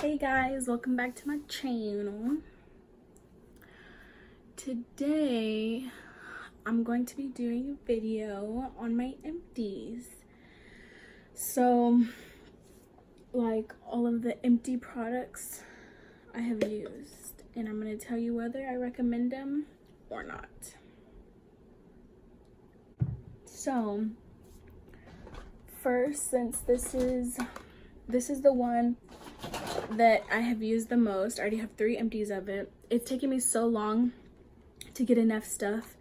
Hey guys, welcome back to my channel. Today I'm going to be doing a video on my empties. So like all of the empty products I have used, and I'm going to tell you whether I recommend them or not. So first, since this is the one that I have used the most, I already have 3 empties of it. It's taken me so long to get enough stuff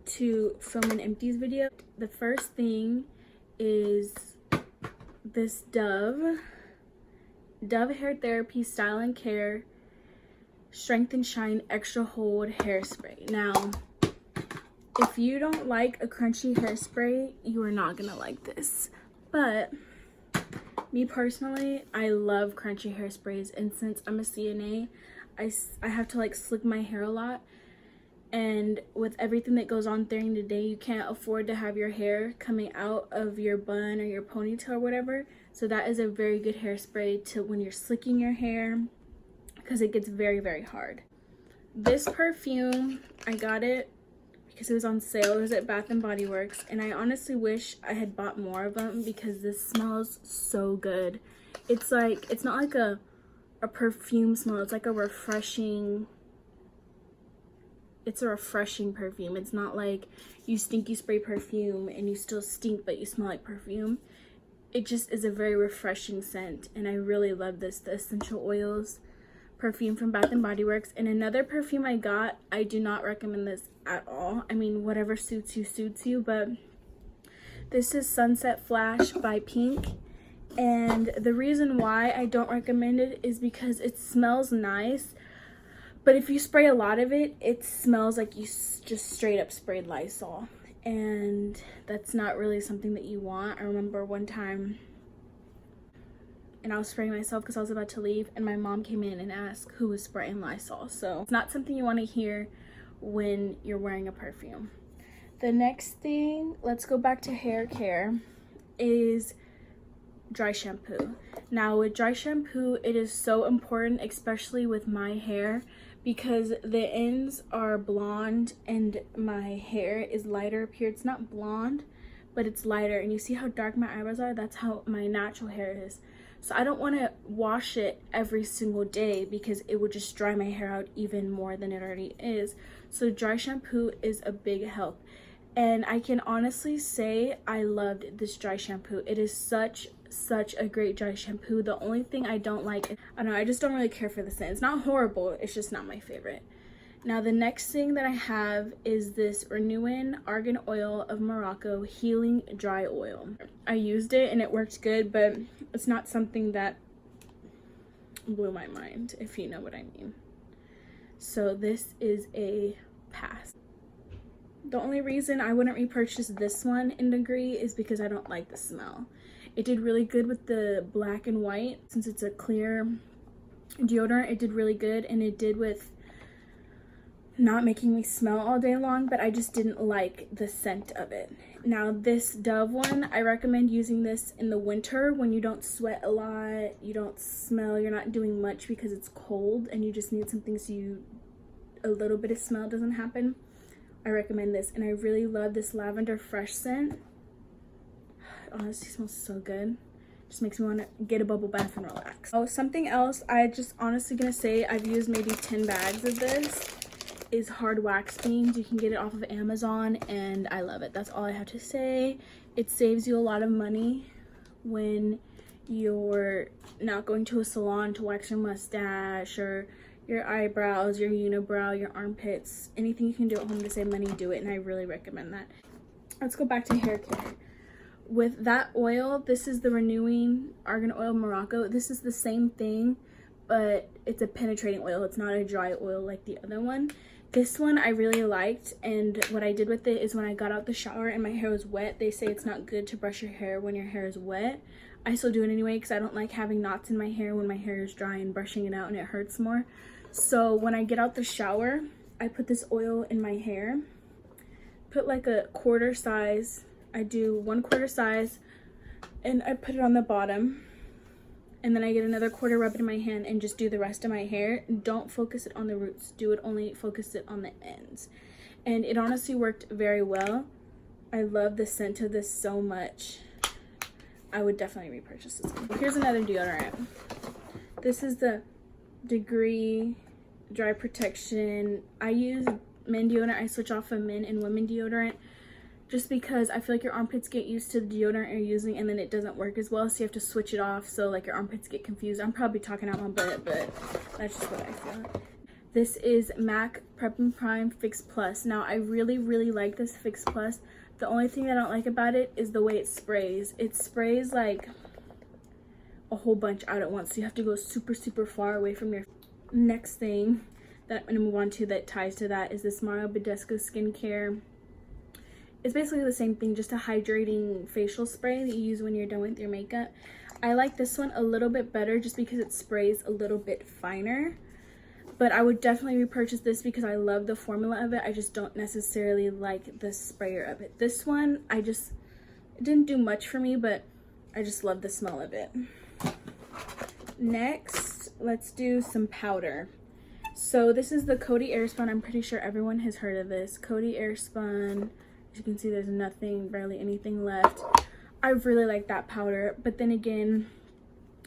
to film an empties video. The first thing is this Dove Hair Therapy Style and Care Strength and Shine Extra Hold Hairspray. Now, if you don't like a crunchy hairspray, you are not gonna like this. But me personally, I love crunchy hairsprays, and since I'm a CNA, I have to like slick my hair a lot, and with everything that goes on during the day, you can't afford to have your hair coming out of your bun or your ponytail or whatever. So that is a very good hairspray to when you're slicking your hair, because it gets very, very hard. This perfume, I got it because it was on sale. It was at Bath and Body Works, and I honestly wish I had bought more of them because this smells so good. It's like, it's not like a perfume smell. It's like a refreshing, it's a refreshing perfume. It's not like you stinky spray perfume and you still stink but you smell like perfume. It just is a very refreshing scent, and I really love this, the essential oils perfume from Bath and Body Works. And another perfume I got, I do not recommend this at all. I mean, whatever suits you, but this is Sunset Flash by Pink, and the reason why I don't recommend it is because it smells nice, but if you spray a lot of it, it smells like you just straight up sprayed Lysol, and that's not really something that you want. I remember one time, and I was spraying myself because I was about to leave, and my mom came in and asked who was spraying Lysol. So it's not something you want to hear when you're wearing a perfume. The next thing, let's go back to hair care, is dry shampoo. Now with dry shampoo, it is so important, especially with my hair, because the ends are blonde and my hair is lighter up here. It's not blonde, but it's lighter, and you see how dark my eyebrows are? That's how my natural hair is. So I don't want to wash it every single day because it would just dry my hair out even more than it already is. So dry shampoo is a big help. And I can honestly say I loved this dry shampoo. It is such a great dry shampoo. The only thing I don't like, I don't know, I just don't really care for the scent. It's not horrible, it's just not my favorite. Now the next thing that I have is this Renewing Argan Oil of Morocco Healing Dry Oil. I used it and it worked good, but it's not something that blew my mind, if you know what I mean. So this is a pass. The only reason I wouldn't repurchase this one in Degree is because I don't like the smell. It did really good with the black and white. Since it's a clear deodorant, it did really good, and it did with not making me smell all day long, but I just didn't like the scent of it. Now this Dove one, I recommend using this in the winter when you don't sweat a lot, you don't smell, you're not doing much because it's cold and you just need something so a little bit of smell doesn't happen. I recommend this, and I really love this lavender fresh scent. It honestly smells so good. Just makes me want to get a bubble bath and relax. Oh, something else I just honestly gonna say I've used maybe 10 bags of this is hard wax beans. You can get it off of Amazon, and I love it. That's all I have to say. It saves you a lot of money when you're not going to a salon to wax your mustache or your eyebrows, your unibrow, your armpits. Anything you can do at home to save money, do it, and I really recommend that. Let's go back to hair care. With that oil, this is the Renewing Argan Oil Morocco. This is the same thing, but it's a penetrating oil. It's not a dry oil like the other one. This one I really liked, and what I did with it is when I got out the shower and my hair was wet, they say it's not good to brush your hair when your hair is wet. I still do it anyway because I don't like having knots in my hair when my hair is dry and brushing it out and it hurts more. So when I get out the shower, I put this oil in my hair, put like a quarter size, I do 1/4 size, and I put it on the bottom, and then I get another quarter, rub it in my hand, and just do the rest of my hair. Don't focus it on the roots. Do it only focus it on the ends. And it honestly worked very well. I love the scent of this so much. I would definitely repurchase this one. Here's another deodorant. This is the Degree Dry Protection. I use men deodorant. I switch off of men and women deodorant just because I feel like your armpits get used to the deodorant you're using and then it doesn't work as well, so you have to switch it off, so like your armpits get confused. I'm probably talking out my butt, but that's just what I feel. This is MAC Prep and Prime Fix Plus. Now I really like this Fix Plus. The only thing I don't like about it is the way it sprays. It sprays like a whole bunch out at once, so you have to go super far away from your. Next thing that I'm gonna move on to that ties to that is this Mario Badescu skincare. It's basically the same thing, just a hydrating facial spray that you use when you're done with your makeup. I like this one a little bit better just because it sprays a little bit finer, but I would definitely repurchase this because I love the formula of it. I just don't necessarily like the sprayer of it. This one, it didn't do much for me, but I just love the smell of it. Next, let's do some powder. So this is the Coty Airspun. I'm pretty sure everyone has heard of this. Coty Airspun. As you can see, there's nothing, barely anything left. I really like that powder, but then again,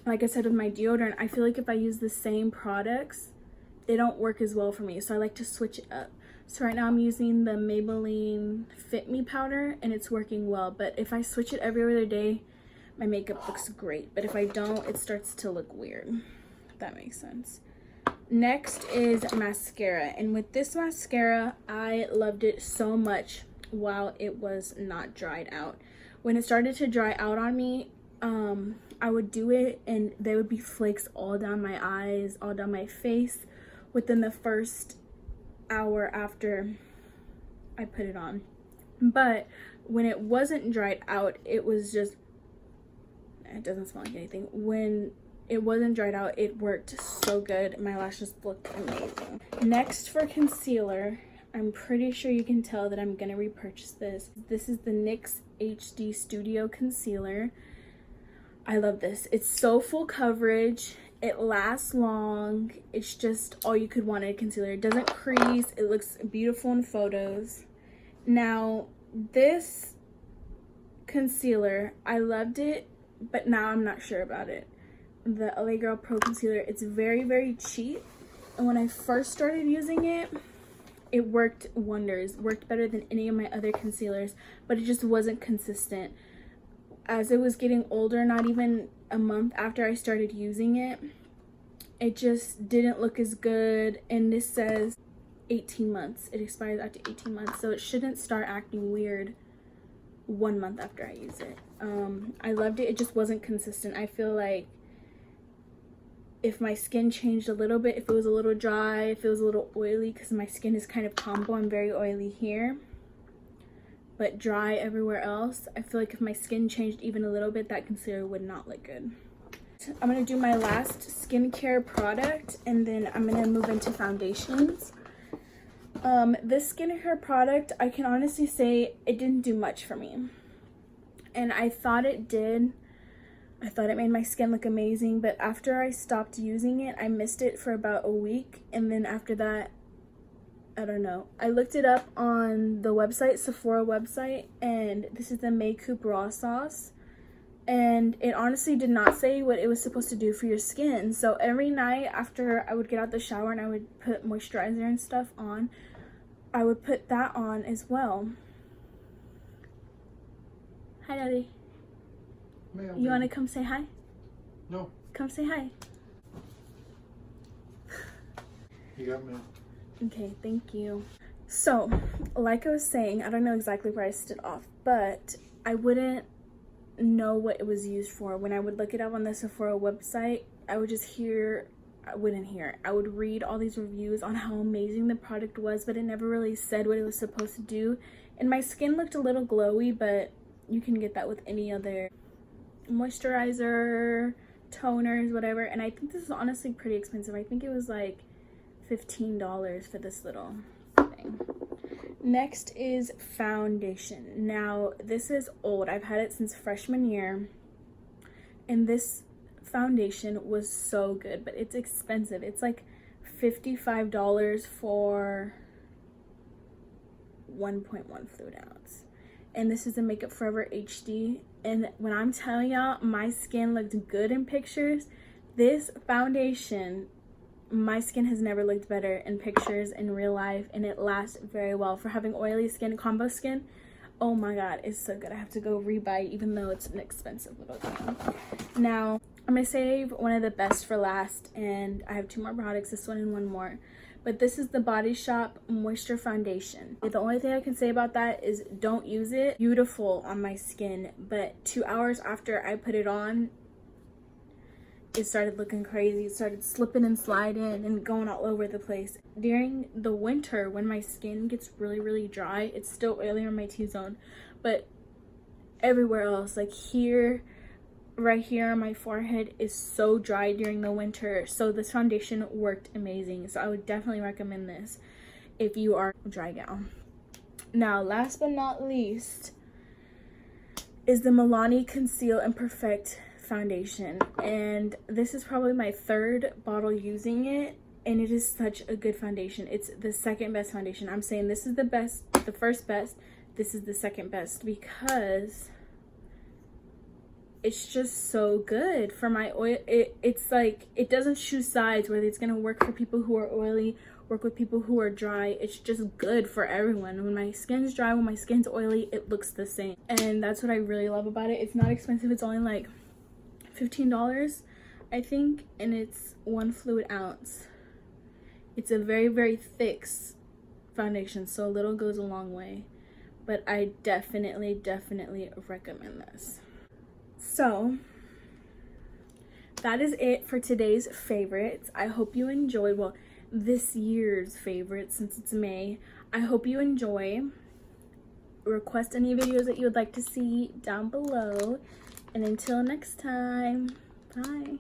like I said with my deodorant, I feel like if I use the same products, they don't work as well for me, so I like to switch it up. So right now I'm using the Maybelline Fit Me powder, and it's working well, but if I switch it every other day, my makeup looks great, but if I don't, it starts to look weird, if that makes sense. Next is mascara, and with this mascara, I loved it so much while it was not dried out. When it started to dry out on me, I would do it and there would be flakes all down my eyes, all down my face within the first hour after I put it on. But when it wasn't dried out, it was just, it doesn't smell like anything. When it wasn't dried out, it worked so good. My lashes looked amazing. Next, for concealer, I'm pretty sure you can tell that I'm gonna repurchase this. This is the NYX HD Studio Concealer. I love this. It's so full coverage. It lasts long. It's just all you could want in a concealer. It doesn't crease. It looks beautiful in photos. Now, this concealer, I loved it, but now I'm not sure about it. The LA Girl Pro Concealer, it's very cheap. And when I first started using it, it worked wonders, worked better than any of my other concealers, but it just wasn't consistent. As it was getting older, not even a month after I started using it, it just didn't look as good. And this says 18 months. It expires after 18 months, so it shouldn't start acting weird 1 month after I use it. I loved it. It just wasn't consistent. I feel like if my skin changed a little bit, if it was a little dry, if it was a little oily, because my skin is kind of combo, I'm very oily here, but dry everywhere else. I feel like if my skin changed even a little bit, that concealer would not look good. I'm going to do my last skincare product, and then I'm going to move into foundations. This skincare product, I can honestly say it didn't do much for me. And I thought it did. I thought it made my skin look amazing, but after I stopped using it, I missed it for about a week, and then after that, I don't know. I looked it up on the website, Sephora website, and this is the Makeup Raw Sauce, and it honestly did not say what it was supposed to do for your skin. So every night after I would get out the shower and I would put moisturizer and stuff on, I would put that on as well. Hi, Daddy. You want to come say hi? No. Come say hi. You got mail. Okay, thank you. So, like I was saying, I don't know exactly where I stood off, but I wouldn't know what it was used for. When I would look it up on the Sephora website, I would read all these reviews on how amazing the product was, but it never really said what it was supposed to do. And my skin looked a little glowy, but you can get that with any other moisturizer, toners, whatever. And I think this is honestly pretty expensive. I think it was like $15 for this little thing. Next is foundation. Now, this is old. I've had it since freshman year. And this foundation was so good, but it's expensive. It's like $55 for 1.1 fluid ounce. And this is the Makeup Forever HD. And when I'm telling y'all, my skin looked good in pictures. This foundation, my skin has never looked better in pictures, in real life, and it lasts very well. For having oily skin, combo skin, oh my god, it's so good. I have to go rebuy, even though it's an expensive little thing. Now, I'm gonna save one of the best for last, and I have 2 more products, this one and one more. But this is the Body Shop Moisture Foundation. The only thing I can say about that is don't use it. Beautiful on my skin, but 2 hours after I put it on, it started looking crazy. It started slipping and sliding and going all over the place. During the winter, when my skin gets really, really dry, it's still oily on my T-zone, but everywhere else, like here, right here on my forehead, is so dry during the winter. So this foundation worked amazing. So I would definitely recommend this if you are a dry gal. Now, last but not least is the Milani Conceal and Perfect foundation, and this is probably my 3rd bottle using it, and it is such a good foundation. It's the 2nd best foundation. I'm saying this is the best, the 1st best, this is the 2nd best, because it's just so good for my oil. It's like, it doesn't choose sides, whether it's gonna work for people who are oily, work with people who are dry. It's just good for everyone. When my skin's dry, when my skin's oily, it looks the same, and that's what I really love about it. It's not expensive. It's only like $15, I think, and it's 1 fluid ounce. It's a very, very thick foundation, so a little goes a long way, but I definitely recommend this. So that is it for today's favorites. I hope you enjoyed, well, this year's favorites, since it's May. I hope you enjoy. Request any videos that you would like to see down below. And until next time, bye.